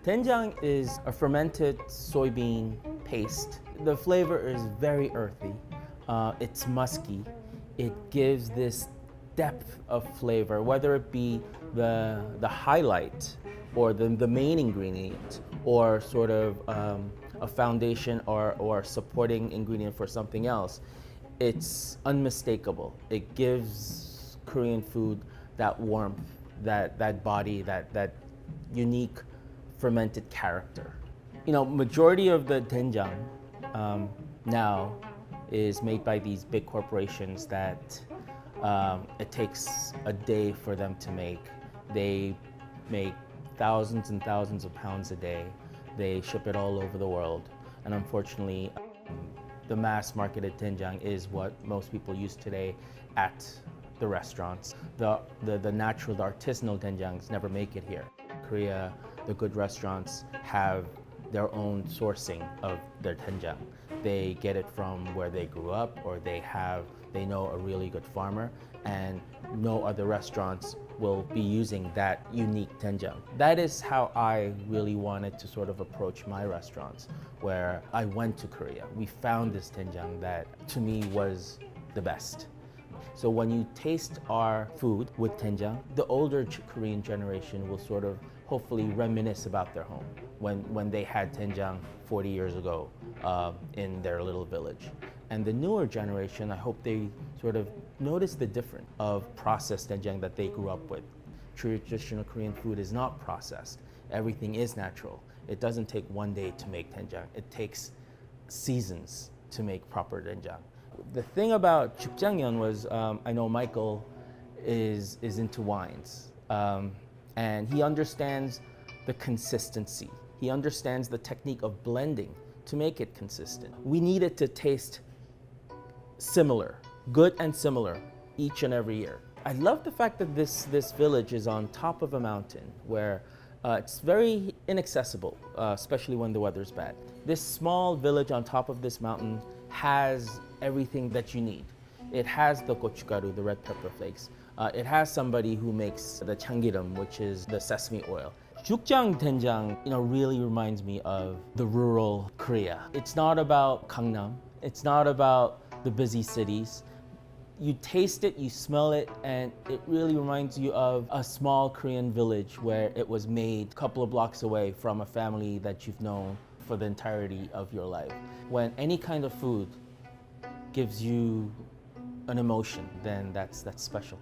Doenjang is a fermented soybean paste. The flavor is very earthy. It's musky. It gives this depth of flavor, whether it be the highlight or the main ingredient or sort of a foundation or supporting ingredient for something else. It's unmistakable. It gives Korean food that warmth, that body, that unique fermented character. Majority of the doenjang now is made by these big corporations that it takes a day for them to make. They make thousands and thousands of pounds a day. They ship it all over the world. And unfortunately, the mass marketed doenjang is what most people use today at the restaurants. The natural, the artisanal doenjangs never make it here. Korea, the good restaurants have their own sourcing of their doenjang. They get it from where they grew up, or they know a really good farmer, and no other restaurants will be using that unique doenjang. That is how I really wanted to sort of approach my restaurants, where I went to Korea. We found this doenjang that to me was the best. So when you taste our food with doenjang, the older Korean generation will sort of hopefully reminisce about their home when they had doenjang 40 years ago in their little village. And the newer generation, I hope they sort of notice the difference of processed doenjang that they grew up with. Traditional Korean food is not processed. Everything is natural. It doesn't take one day to make doenjang. It takes seasons to make proper doenjang. The thing about Deonjiang was, I know Michael is into wines, and he understands the consistency. He understands the technique of blending to make it consistent. We need it to taste similar, good and similar, each and every year. I love the fact that this village is on top of a mountain where it's very inaccessible, especially when the weather's bad. This small village on top of this mountain has everything that you need. It has the gochugaru, the red pepper flakes. It has somebody who makes the changiram, which is the sesame oil. Jukjang doenjang, really reminds me of the rural Korea. It's not about Gangnam. It's not about the busy cities. You taste it, you smell it, and it really reminds you of a small Korean village where it was made a couple of blocks away from a family that you've known for the entirety of your life. When any kind of food gives you an emotion, then that's special.